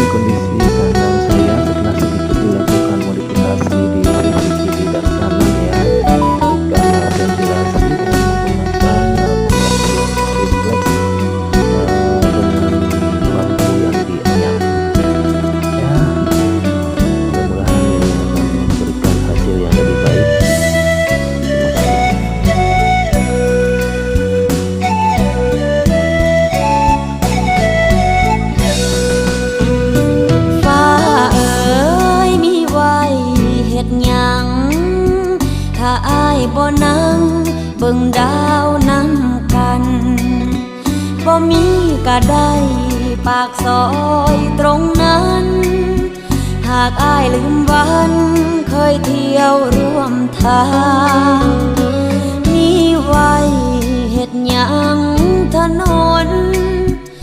kondisi kandang saya setelah sedikit dilakukan modifikasi di sisi kiri dan kanan ya, karena ventilasi dengan menggunakan pengaturan refleks dengan lampu yang dianyam ya. Mudah-mudahan ini akan memberikan hasil yang lebih baik.ถ้าอ้ายบ่นั่งเบิ่งดาวนำกันบ่มีก็ได้ปากซอยตรงนั้นหากอ้ายลืมวันเคยเที่ยวร่วมทางมีไว้เฮ็ดหยังถนน